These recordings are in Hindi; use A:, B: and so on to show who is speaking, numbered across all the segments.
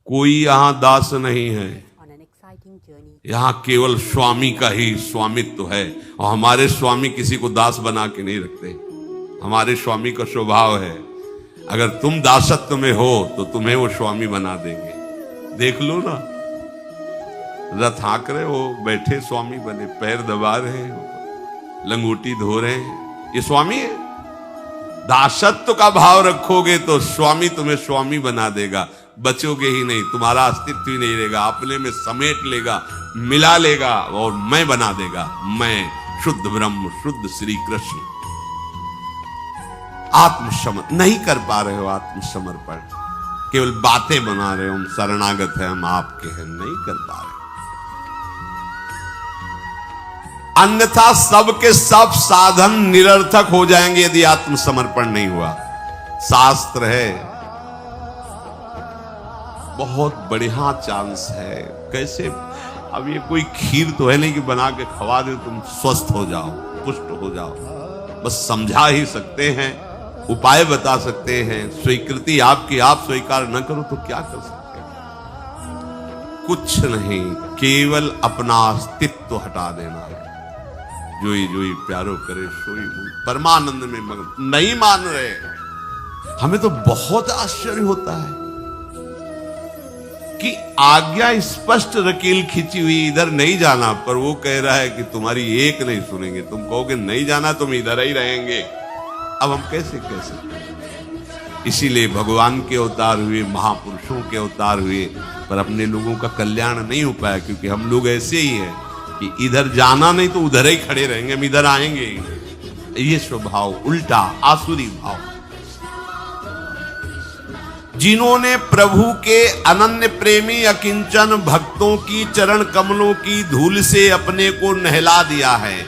A: कोई यहां दास नहीं है, यहां केवल स्वामी का ही स्वामित्व है। और हमारे स्वामी किसी को दास बना के नहीं रखते। हमारे स्वामी का स्वभाव है, अगर तुम दासत्व में हो तो तुम्हें वो स्वामी बना देंगे। देख लो ना, रथ हाँक रहे हो, बैठे स्वामी बने, पैर दबा रहे हो, लंगोटी धो रहे हैं, ये स्वामी है। दासत्व का भाव रखोगे तो स्वामी तुम्हें स्वामी बना देगा। बचोगे ही नहीं, तुम्हारा अस्तित्व ही नहीं रहेगा, अपने में समेट लेगा, मिला लेगा और मैं बना देगा। मैं शुद्ध ब्रह्म, शुद्ध श्री कृष्ण। आत्मसमर्पण नहीं कर पा रहे हो, आत्मसमर्पण केवल बातें बना रहे हो, हम शरणागत हैं, हम आपके हैं, नहीं कर पा रहे। अन्यथा सब के सब साधन निरर्थक हो जाएंगे यदि आत्मसमर्पण नहीं हुआ। शास्त्र है, बहुत बढ़िया चांस है। कैसे? अब ये कोई खीर तो है नहीं कि बना के खवा दे तुम स्वस्थ हो जाओ, पुष्ट हो जाओ। बस समझा ही सकते हैं, उपाय बता सकते हैं। स्वीकृति आपकी, आप स्वीकार न करो तो क्या कर सकते हैं? कुछ नहीं, केवल अपना अस्तित्व हटा देना है। जोई जोई प्यारो करे सोई मुई, परमानंद में मगन। नहीं मान रहे, हमें तो बहुत आश्चर्य होता है कि आज्ञा स्पष्ट रकील खींची हुई, इधर नहीं जाना, पर वो कह रहा है कि तुम्हारी एक नहीं सुनेंगे। तुम कहोगे नहीं जाना, तुम इधर ही रहेंगे। अब हम कैसे कह सकते हैं? इसीलिए भगवान के अवतार हुए, महापुरुषों के अवतार हुए, पर अपने लोगों का कल्याण नहीं हो पाया, क्योंकि हम लोग ऐसे ही हैं कि इधर जाना नहीं तो उधर ही खड़े रहेंगे, हम इधर आएंगे। ये स्वभाव उल्टा आसुरी भाव। जिन्होंने प्रभु के अनन्य प्रेमी अकिंचन भक्तों की चरण कमलों की धूल से अपने को नहला दिया है।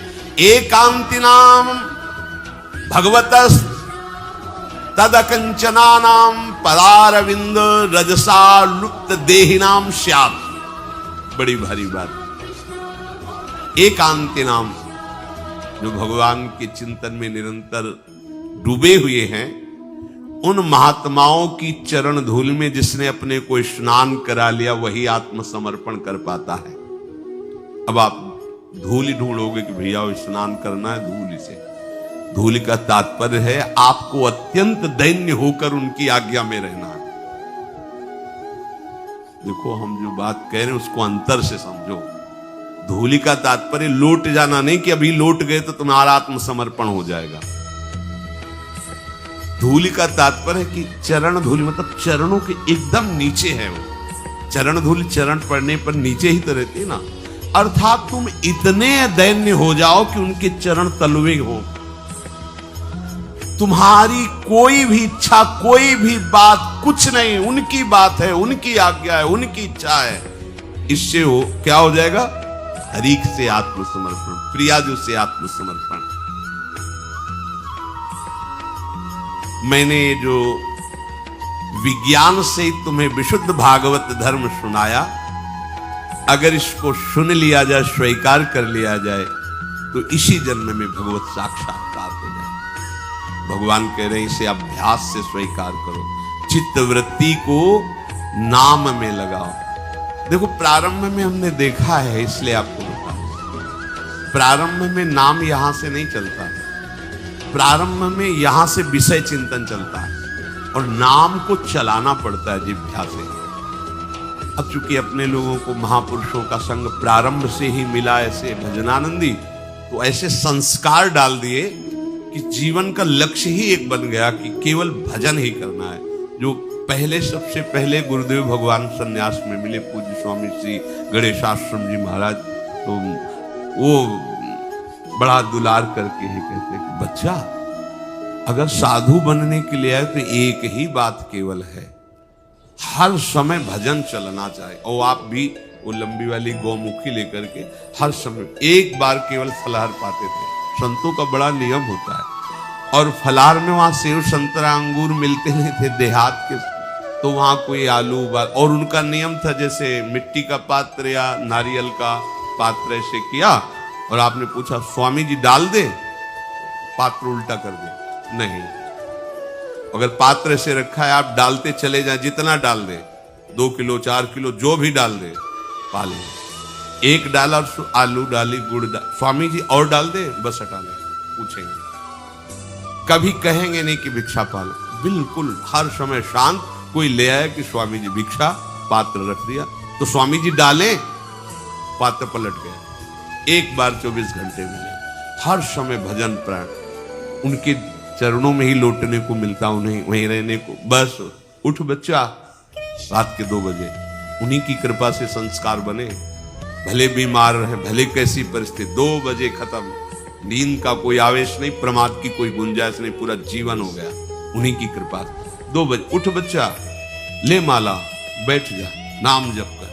A: एकांतिनाम भगवतस् तदकंचना नाम पदारविंद रजसा लुप्त देहिनाम स्यात्। बड़ी भारी बात। एकांति नाम, जो भगवान के चिंतन में निरंतर डूबे हुए हैं, उन महात्माओं की चरण धूल में जिसने अपने को स्नान करा लिया, वही आत्मसमर्पण कर पाता है। अब आप धूल ही ढूंढोगे कि भैया स्नान करना है धूल से। धूल का तात्पर्य है आपको अत्यंत दैन्य होकर उनकी आज्ञा में रहना है। देखो, हम जो बात कह रहे हैं उसको अंतर से समझो। धूलि का तात्पर्य लौट जाना नहीं कि अभी लौट गए तो तुम्हारा आत्मसमर्पण हो जाएगा। धूलि का तात्पर्य है कि चरण धूलि मतलब चरणों के एकदम नीचे है वो। चरण धूलि चरण पड़ने पर नीचे ही तो रहती है ना। अर्थात तुम इतने दैन्य हो जाओ कि उनके चरण तलवे हो। तुम्हारी कोई भी इच्छा, कोई भी बात कुछ नहीं, उनकी बात है, उनकी आज्ञा है, उनकी इच्छा है। इससे हो क्या हो जाएगा? हरीक से आत्मसमर्पण, प्रियाजू से आत्मसमर्पण। मैंने जो विज्ञान से तुम्हें विशुद्ध भागवत धर्म सुनाया, अगर इसको सुन लिया जाए, स्वीकार कर लिया जाए, तो इसी जन्म में भगवत साक्षात्कार हो जाए। भगवान कह रहे हैं इसे अभ्यास से स्वीकार करो, चित्तवृत्ति को नाम में लगाओ। देखो, प्रारंभ में हमने देखा है, इसलिए आपको बता, प्रारंभ में नाम यहां से नहीं चलता है। प्रारंभ में यहां से विषय चिंतन चलता है और नाम को चलाना पड़ता है जिह्वा से। अब चूंकि अपने लोगों को महापुरुषों का संग प्रारंभ से ही मिला, ऐसे भजनानंदी, तो ऐसे संस्कार डाल दिए कि जीवन का लक्ष्य ही एक बन गया कि केवल भजन ही करना है। जो पहले, सबसे पहले गुरुदेव भगवान संन्यास में मिले, पूज्य स्वामी श्री गणेशाश्रम जी महाराज, तो वो बड़ा दुलार करके ही कहते कि बच्चा, अगर साधु बनने के लिए आए तो एक ही बात केवल है, हर समय भजन चलना चाहिए। और आप भी वो लंबी वाली गौमुखी लेकर के हर समय एक बार केवल फलाहार पाते थे। संतों का बड़ा नियम होता है, और फलाहार में वहां सेव संतरा अंगूर मिलते नहीं थे देहात के, तो वहां कोई आलू उबाल, और उनका नियम था जैसे मिट्टी का पात्र या नारियल का पात्र ऐसे किया, और आपने पूछा स्वामी जी डाल दे, पात्र उल्टा कर दे। नहीं, अगर पात्र से रखा है आप डालते चले जाएं, जितना डाल दे, 2 किलो 4 किलो जो भी डाल दे पाले। एक डाला आलू डाली गुड़ स्वामी जी और डाल दे, बस हटा ले, पूछेंगे, कभी कहेंगे नहीं कि भिक्षा पालो, बिल्कुल हर समय शांत। कोई ले आया कि स्वामी जी भिक्षा, पात्र रख दिया तो स्वामी जी डाले, पात्र पलट गया। एक बार 24 घंटे मिले, हर समय भजन प्राण, उनके चरणों में ही लौटने को मिलता, उन्हें वहीं रहने को। बस उठ बच्चा, रात के 2 बजे, उन्हीं की कृपा से संस्कार बने, भले बीमार रहे, भले कैसी परिस्थिति, 2 बजे खत्म। नींद का कोई आवेश नहीं, प्रमाद की कोई गुंजाइश नहीं, पूरा जीवन हो गया उन्हीं की कृपा से। 2 बजे उठ बच्चा, ले माला, बैठ जा, नाम जप कर।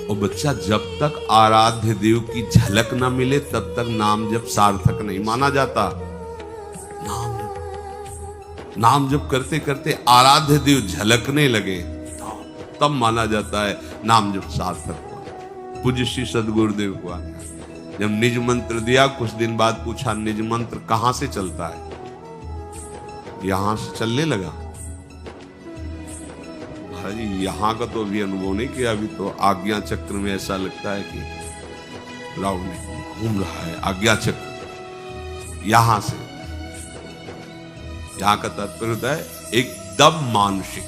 A: और बच्चा जब तक आराध्य देव की झलक ना मिले तब तक नाम जप सार्थक नहीं माना जाता। नाम जप करते करते आराध्य देव झलकने लगे तब माना जाता है नाम जप सार्थक हुआ। पूज्य श्री सदगुरुदेव को आज्ञा, जब निज मंत्र दिया, कुछ दिन बाद पूछा निज मंत्र कहां से चलता है? यहां से चलने लगा। महाराज यहां का तो अभी अनुभव नहीं किया, अभी तो आज्ञा चक्र में ऐसा लगता है कि राउंड में घूम रहा है आज्ञा चक्र। यहां से, यहां का तात्पर्य होता है एकदम मानसिक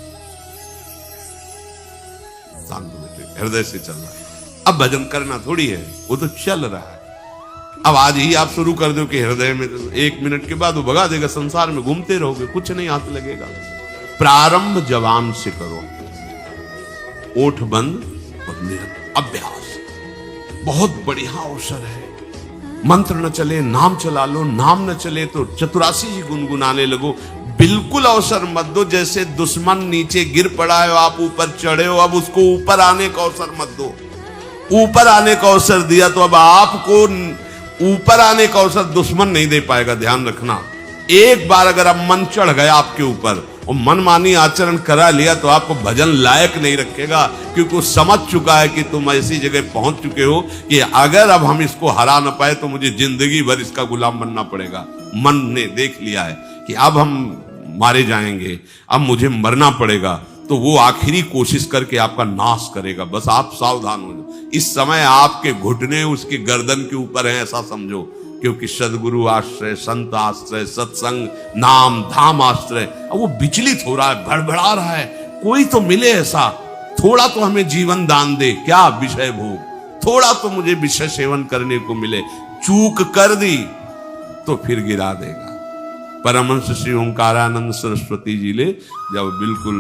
A: शांत, हृदय से चल रहा है। अब भजन करना थोड़ी है, वो तो चल रहा है। अब आज ही आप शुरू कर दो कि हृदय में, तो 1 मिनट के बाद वो भगा देगा, संसार में घूमते रहोगे, कुछ नहीं हाथ लगेगा। प्रारंभ जवान से करो, ओठ बंद और निरंतर अभ्यास। बहुत बढ़िया अवसर है। मंत्र न चले नाम चला लो, नाम न चले तो 84 ही गुनगुनाने लगो। बिल्कुल अवसर मत दो, जैसे दुश्मन नीचे गिर पड़ा है, आप ऊपर चढ़े हो, अब उसको ऊपर आने का अवसर मत दो। ऊपर आने का अवसर दिया तो अब आपको ऊपर आने का अवसर दुश्मन नहीं दे पाएगा। ध्यान रखना, एक बार अगर अब मन चढ़ गया आपके ऊपर और मनमानी आचरण करा लिया तो आपको भजन लायक नहीं रखेगा, क्योंकि वो समझ चुका है कि तुम ऐसी जगह पहुंच चुके हो कि अगर अब हम इसको हरा ना पाए तो मुझे जिंदगी भर इसका गुलाम बनना पड़ेगा। मन ने देख लिया है कि अब हम मारे जाएंगे, अब मुझे मरना पड़ेगा, तो वो आखिरी कोशिश करके आपका नाश करेगा। बस आप सावधान हो जाओ। इस समय आपके घुटने उसकी गर्दन के ऊपर है, ऐसा समझो, क्योंकि सदगुरु आश्रय, संत आश्रय, सत्संग, नाम धाम आश्रय, अब वो विचलित हो रहा है, भड़बड़ा रहा है। कोई तो मिले ऐसा, थोड़ा तो हमें जीवन दान दे, क्या विषय भोग, थोड़ा तो मुझे विषय सेवन करने को मिले। चूक कर दी तो फिर गिरा देगा। परमहंस श्री ओंकारानंद सरस्वती जी ले जब बिल्कुल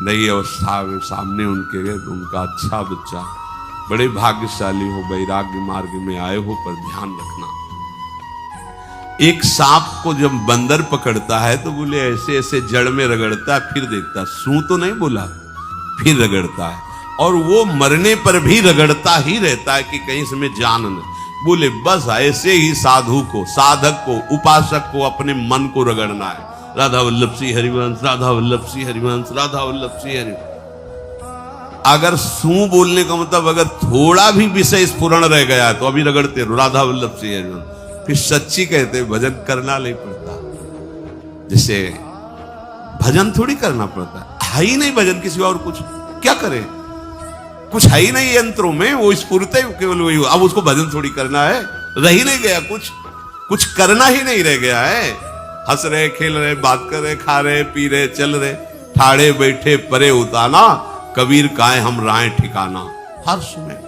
A: नई अवस्था में सामने उनके गए तो उनका, अच्छा बच्चा, बड़े भाग्यशाली हो, वैराग्य मार्ग में आए हो, पर ध्यान रखना, एक सांप को जब बंदर पकड़ता है तो बोले ऐसे ऐसे जड़ में रगड़ता है, फिर देखता, सू तो नहीं बोला, फिर रगड़ता है, और वो मरने पर भी रगड़ता ही रहता है कि कहीं इसमें जान न। बोले बस ऐसे ही साधु को, साधक को, उपासक को अपने मन को रगड़ना है। राधा वल्लभ श्री हरिवंश, राधा वल्लभ श्री हरिवंश, राधा वल्लभ श्री हरिवंश। अगर सू बोलने का मतलब अगर थोड़ा भी विषय स्फुरण रह गया तो अभी रगड़ते रहो राधा वल्लभ श्री हरिवंश। फिर सच्ची कहते भजन करना नहीं पड़ता। जैसे भजन थोड़ी करना पड़ता है ही नहीं, भजन किसी और कुछ क्या करे, कुछ है ही नहीं यंत्रों में, वो स्फूर्ते केवल वही। अब उसको भजन थोड़ी करना है, रह ही नहीं गया, कुछ करना ही नहीं रह गया है। हंस रहे, खेल रहे, बात कर रहे, खा रहे, पी रहे, चल रहे, ठाड़े बैठे परे उताना, कबीर काहे हम राय ठिकाना, हर समय।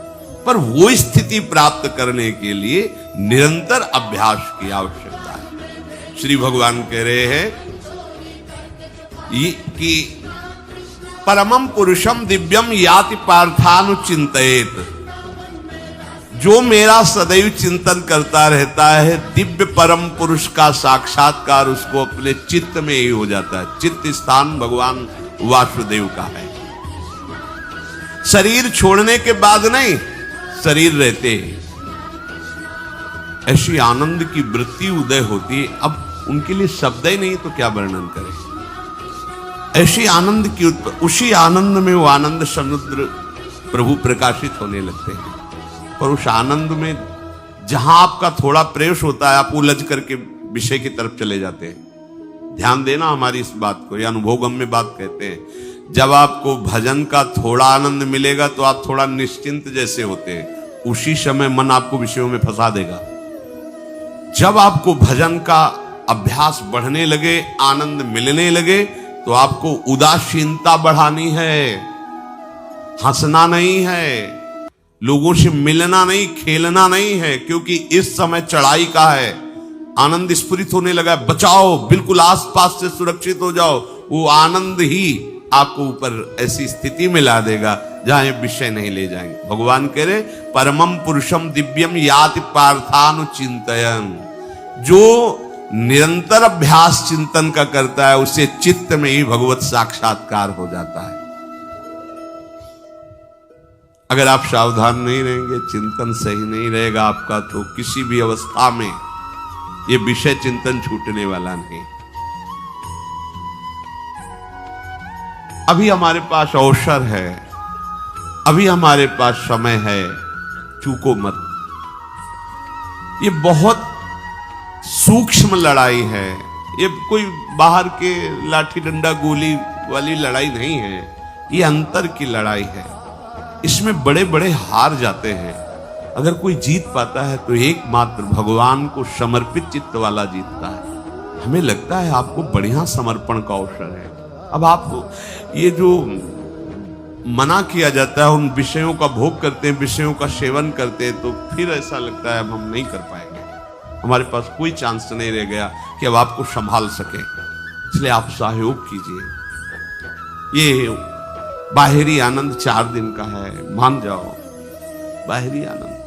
A: पर वो स्थिति प्राप्त करने के लिए निरंतर अभ्यास की आवश्यकता है। श्री भगवान कह रहे हैं कि परमम पुरुषम दिव्यम याति पार्थानुचिंतयेत, जो मेरा सदैव चिंतन करता रहता है, दिव्य परम पुरुष का साक्षात्कार उसको अपने चित्त में ही हो जाता है। चित्त स्थान भगवान वासुदेव का है। शरीर छोड़ने के बाद नहीं, शरीर रहते ऐसी आनंद की वृत्ति उदय होती है। अब उनके लिए शब्द ही नहीं तो क्या वर्णन करें। ऐसी आनंद की उसी आनंद में वो आनंद समुद्र प्रभु प्रकाशित होने लगते हैं। पर उस आनंद में जहां आपका थोड़ा प्रवेश होता है, आप उलझ करके विषय की तरफ चले जाते हैं। ध्यान देना हमारी इस बात को, ये अनुभवगम्य बात कहते हैं। जब आपको भजन का थोड़ा आनंद मिलेगा तो आप थोड़ा निश्चिंत जैसे होते हैं, उसी समय मन आपको विषयों में फंसा देगा। जब आपको भजन का अभ्यास बढ़ने लगे, आनंद मिलने लगे, तो आपको उदासीनता बढ़ानी है, हंसना नहीं है, लोगों से मिलना नहीं, खेलना नहीं है, क्योंकि इस समय चढ़ाई का है। आनंद स्फुरित होने लगा, बचाओ, बिल्कुल आसपास से सुरक्षित हो जाओ। वो आनंद ही आपको ऊपर ऐसी स्थिति में ला देगा जहां ये विषय नहीं ले जाएंगे। भगवान कह रहे परमम पुरुषम दिव्यम याति पार्थानुचिंतयन। जो निरंतर अभ्यास चिंतन का करता है, उससे चित्त में ही भगवत साक्षात्कार हो जाता है। अगर आप सावधान नहीं रहेंगे, चिंतन सही नहीं रहेगा आपका, तो किसी भी अवस्था में ये विषय चिंतन छूटने वाला नहीं। अभी हमारे पास अवसर है, अभी हमारे पास समय है, चूको मत। ये बहुत सूक्ष्म लड़ाई है, ये कोई बाहर के लाठी डंडा गोली वाली लड़ाई नहीं है, ये अंतर की लड़ाई है। इसमें बड़े बड़े हार जाते हैं। अगर कोई जीत पाता है तो एकमात्र भगवान को समर्पित चित्त वाला जीतता है। हमें लगता है आपको बढ़िया समर्पण का अवसर है। अब आपको ये जो मना किया जाता है, उन विषयों का भोग करते हैं, विषयों का सेवन करते हैं, तो फिर ऐसा लगता है अब हम नहीं कर पाएंगे, हमारे पास कोई चांस नहीं रह गया कि अब आपको संभाल सके। इसलिए आप सहयोग कीजिए। ये बाहरी आनंद 4 दिन का है, मान जाओ, बाहरी आनंद।